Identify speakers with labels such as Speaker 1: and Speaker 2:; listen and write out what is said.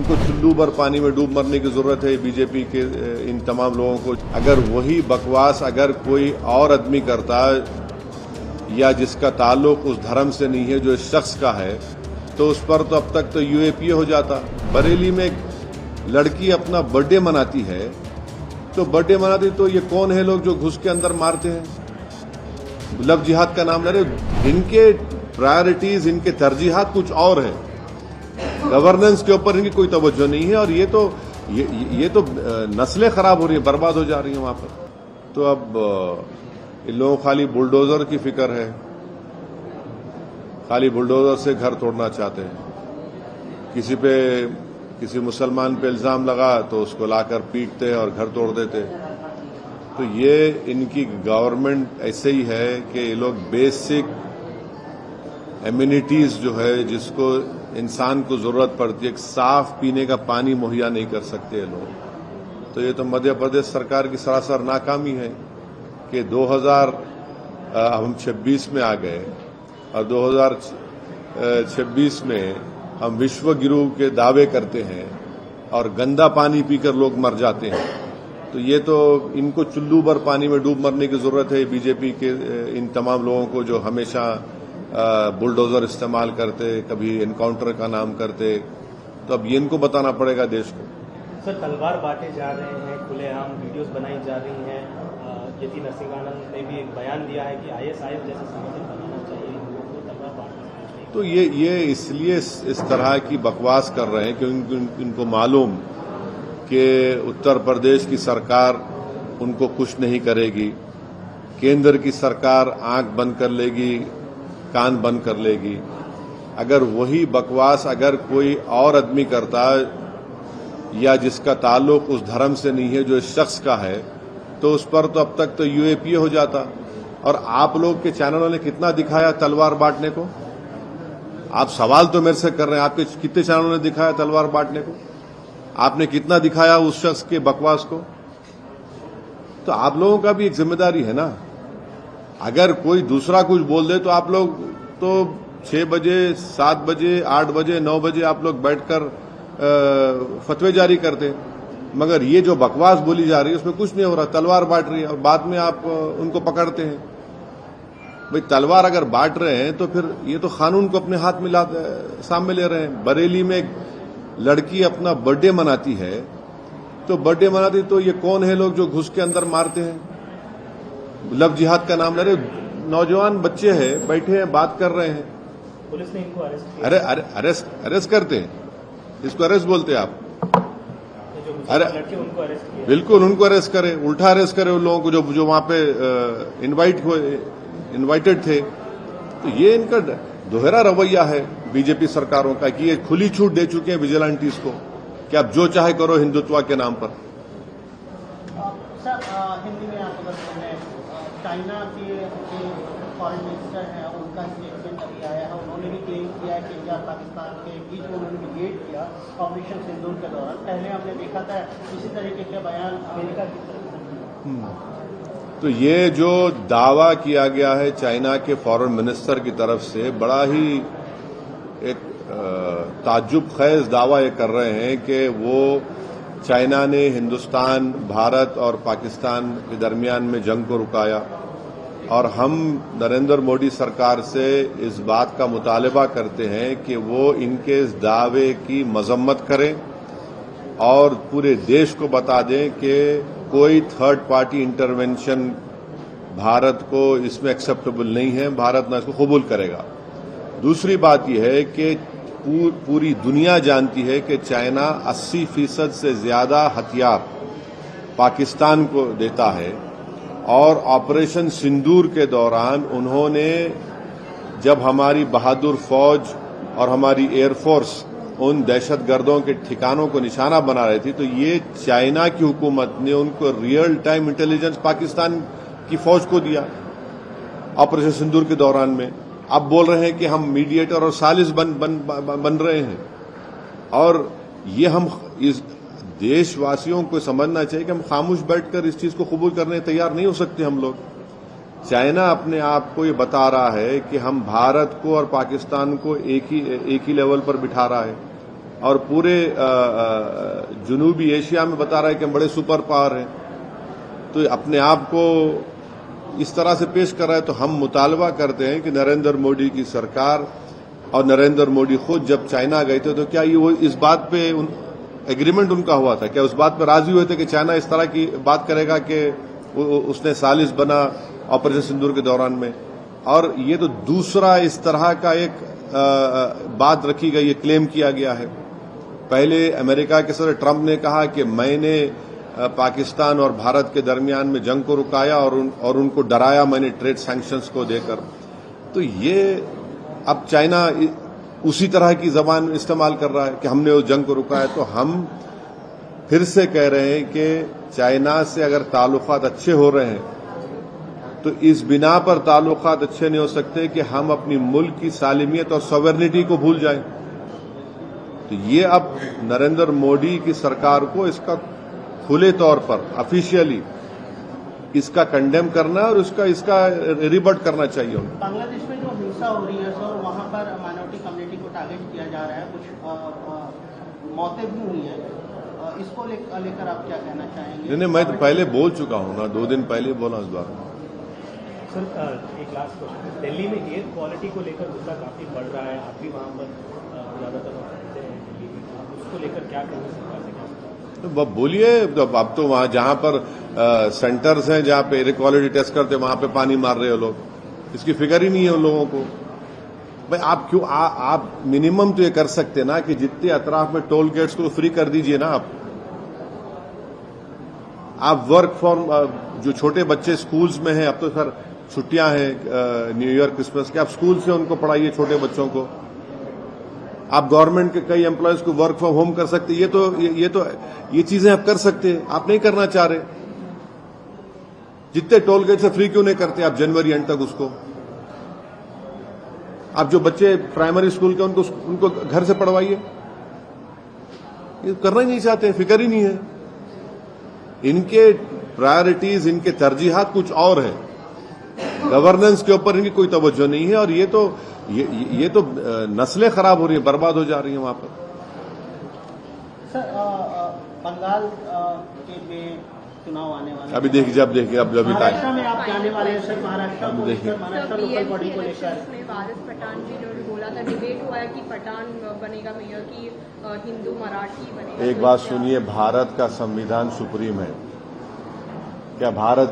Speaker 1: इनको चुल्लू भर पानी में डूब मरने की जरूरत है बीजेपी के इन तमाम लोगों को। अगर वही बकवास अगर कोई और आदमी करता या जिसका ताल्लुक उस धर्म से नहीं है जो इस शख्स का है, तो उस पर तो अब तक तो यूएपीए हो जाता। बरेली में एक लड़की अपना बर्थडे मनाती है, तो बर्थडे मनाती तो ये कौन है लोग जो घुस के अंदर मारते हैं, लव जिहाद का नाम ले रहे। इनके प्रायोरिटीज, इनके तरजीहात कुछ और है। गवर्नेंस के ऊपर इनकी कोई तवज्जो नहीं है और ये तो नस्लें खराब हो रही है, बर्बाद हो जा रही है वहां पर। तो अब इन लोगों को खाली बुलडोजर की फिक्र है, खाली बुलडोजर से घर तोड़ना चाहते हैं। किसी मुसलमान पे इल्जाम लगा तो उसको लाकर पीटते और घर तोड़ देते। तो ये इनकी गवर्नमेंट ऐसे ही है कि ये लोग बेसिक एम्यूनिटीज जो है जिसको इंसान को जरूरत पड़ती है, एक साफ पीने का पानी मुहैया नहीं कर सकते ये लोग। तो ये तो मध्य प्रदेश सरकार की सरासर नाकामी है कि 2000 हम 26 में आ गए और 2026 में हम विश्व गुरु के दावे करते हैं और गंदा पानी पीकर लोग मर जाते हैं। तो ये तो इनको चुल्लू भर पानी में डूब मरने की जरूरत है बीजेपी के इन तमाम लोगों को जो हमेशा बुलडोजर इस्तेमाल करते, कभी एनकाउंटर का नाम करते। तो अब ये इनको बताना पड़ेगा देश को।
Speaker 2: सर, तलवार बांटे जा रहे हैं, खुलेआम वीडियोस बनाई जा रही हैं। यति नरसिंहानंद ने भी एक बयान दिया है कि आईएसआईएस जैसा संगठन बनाना चाहिए, तो तलवार बांटना।
Speaker 1: तो ये इसलिए इस तरह की बकवास कर रहे हैं क्योंकि इनको मालूम कि उत्तर प्रदेश की सरकार उनको कुछ नहीं करेगी, केंद्र की सरकार आंख बंद कर लेगी, कान बंद कर लेगी। अगर वही बकवास अगर कोई और आदमी करता या जिसका ताल्लुक उस धर्म से नहीं है जो इस शख्स का है, तो उस पर तो अब तक तो यूएपीए हो जाता। और आप लोग के चैनलों ने कितना दिखाया तलवार बांटने को? आप सवाल तो मेरे से कर रहे हैं, आपके कितने चैनलों ने दिखाया तलवार बांटने को? आपने कितना दिखाया उस शख्स के बकवास को? तो आप लोगों का भी एक जिम्मेदारी है ना। अगर कोई दूसरा कुछ बोल दे तो आप लोग तो 6 बजे, 7 बजे, 8 बजे, 9 बजे आप लोग बैठकर फतवे जारी करते। मगर ये जो बकवास बोली जा रही है उसमें कुछ नहीं हो रहा, तलवार बांट रही है और बाद में आप उनको पकड़ते हैं। भाई तलवार अगर बांट रहे हैं तो फिर ये तो कानून को अपने हाथ में सामने ले रहे हैं। बरेली में एक लड़की अपना बर्थडे मनाती है, तो बर्थडे मनाती तो ये कौन है लोग जो घुस के अंदर मारते हैं, लव जिहाद का नाम ले रहे। नौजवान बच्चे हैं, बैठे हैं, बात कर रहे हैं,
Speaker 2: पुलिस ने इनको अरेस्ट किया।
Speaker 1: अरेस्ट करते हैं, इसको अरेस्ट बोलते हैं आप?
Speaker 2: अरे उनको अरेस्ट किया,
Speaker 1: बिल्कुल उनको अरेस्ट करे, उल्टा अरेस्ट करे उन लोगों को जो वहां पे इनवाइटेड थे। तो ये इनका दोहरा रवैया है बीजेपी सरकारों का कि ये खुली छूट दे चुके हैं विजिलेंटीज को कि आप जो चाहे करो हिंदुत्व के नाम पर।
Speaker 3: सर, हिंदी में आप अगर सुने, चाइना के फॉरेन मिनिस्टर हैं, उनका स्टेटमेंट अभी आया है। उन्होंने भी क्लेम किया है कि इंडिया और पाकिस्तान के बीच में उन्होंने मीडिएट किया ऑपरेशन सिंदूर के दौरान। पहले हमने देखा था इसी तरीके के बयान अमेरिका की तरफ से।
Speaker 1: तो ये जो दावा किया गया है चाइना के फॉरेन मिनिस्टर की तरफ से, बड़ा ही एक ताज्जुब खेज दावा ये कर रहे हैं कि वो चाइना ने हिंदुस्तान, भारत और पाकिस्तान के दरमियान में जंग को रुकाया और हम नरेंद्र मोदी सरकार से इस बात का मुतालबा करते हैं कि वो इनके इस दावे की मजम्मत करें और पूरे देश को बता दें कि कोई थर्ड पार्टी इंटरवेंशन भारत को इसमें एक्सेप्टेबल नहीं है, भारत न इसको कबूल करेगा। दूसरी बात यह है कि पूरी दुनिया जानती है कि चाइना 80% से ज्यादा हथियार पाकिस्तान को देता है और ऑपरेशन सिंदूर के दौरान उन्होंने जब हमारी बहादुर फौज और हमारी एयरफोर्स उन दहशतगर्दों के ठिकानों को निशाना बना रही थी, तो ये चाइना की हुकूमत ने उनको रियल टाइम इंटेलिजेंस पाकिस्तान की फौज को दिया ऑपरेशन सिंदूर के दौरान में। अब बोल रहे हैं कि हम मीडिएटर और सालिस बन रहे हैं। और ये हम इस देशवासियों को समझना चाहिए कि हम खामोश बैठकर इस चीज को कबूल करने तैयार नहीं हो सकते हम लोग। चाइना अपने आप को ये बता रहा है कि हम भारत को और पाकिस्तान को एक ही लेवल पर बिठा रहा है। और पूरे जनूबी एशिया में बता रहा है कि हम बड़े सुपर पावर हैं, तो अपने आप को इस तरह से पेश कर रहा है। तो हम मुतालबा करते हैं कि नरेंद्र मोदी की सरकार और नरेंद्र मोदी खुद जब चाइना गए थे तो क्या ये वो इस बात पे एग्रीमेंट उनका हुआ था, क्या उस बात पे राजी हुए थे कि चाइना इस तरह की बात करेगा कि उसने साजिश बना ऑपरेशन सिंदूर के दौरान में। और ये तो दूसरा इस तरह का एक बात रखी गई, ये क्लेम किया गया है। पहले अमेरिका के सदर ट्रंप ने कहा कि मैंने पाकिस्तान और भारत के दरमियान में जंग को रुकाया और उनको डराया मैंने ट्रेड सैंक्शंस को देकर। तो ये अब चाइना उसी तरह की जबान इस्तेमाल कर रहा है कि हमने उस जंग को रुकाया। तो हम फिर से कह रहे हैं कि चाइना से अगर ताल्लुकात अच्छे हो रहे हैं तो इस बिना पर ताल्लुकात अच्छे नहीं हो सकते कि हम अपनी मुल्क की सालिमियत और सॉवरेनिटी को भूल जाएं। तो ये अब नरेंद्र मोदी की सरकार को इसका खुले तौर पर ऑफिशियली इसका कंडेम करना और इसका रिबट करना चाहिए।
Speaker 3: बांग्लादेश में जो हिंसा हो रही है सर, वहाँ पर माइनॉरिटी कम्युनिटी को टारगेट किया जा रहा है, कुछ मौतें भी हुई हैं, इसको लेकर आप क्या कहना चाहेंगे?
Speaker 1: नहीं, मैं तो पहले बोल चुका हूं ना, 2 दिन पहले बोला इस बार।
Speaker 2: सर एक लास्ट क्वेश्चन, दिल्ली में एयर क्वालिटी को लेकर मुद्दा काफी बढ़ रहा है, आप भी वहाँ पर ज्यादातर रहते हैं दिल्ली में, उसको लेकर क्या कहेंगे सरकार से?
Speaker 1: तो बोलिए, अब तो वहां जहां पर सेंटर्स हैं जहां पे एयर क्वालिटी टेस्ट करते वहां पे पानी मार रहे हो लोग, इसकी फिक्र ही नहीं है उन लोगों को। भाई आप क्यों आप मिनिमम तो ये कर सकते ना कि जितने अतराफ में टोल गेट्स को फ्री कर दीजिए ना। आप वर्क फ्रॉम जो छोटे बच्चे स्कूल्स में हैं, अब तो सर छुट्टियां हैं न्यू ईयर क्रिसमस के, आप स्कूल से उनको पढ़ाइए छोटे बच्चों को। आप गवर्नमेंट के कई एम्प्लॉयज को वर्क फ्रॉम होम कर सकते, ये चीजें आप कर सकते हैं, आप नहीं करना चाह रहे। जितने टोल गेट से फ्री क्यों नहीं करते आप जनवरी एंड तक उसको? आप जो बच्चे प्राइमरी स्कूल के उनको घर से पढ़वाइए। ये करना ही नहीं चाहते, फिक्र ही नहीं है। इनके प्रायोरिटीज, इनके तरजीहात कुछ और है, गवर्नेंस के ऊपर इनकी कोई तवज्जो नहीं है। और ये तो नस्लें खराब हो रही हैं, बर्बाद हो जा रही हैं वहां पर।
Speaker 3: सर बंगाल के चुनाव आने वाले,
Speaker 1: अभी देखिए अब
Speaker 3: महाराष्ट्र में आप जाने वाले हैं सर, महाराष्ट्र लोकल बॉडी को लेकर
Speaker 4: वारिस पठान जी ने बोला था, डिबेट हुआ है कि पठान बनेगा मेयर की हिंदू मराठी बनेगा।
Speaker 1: एक बात सुनिए, भारत का संविधान सुप्रीम है। क्या भारत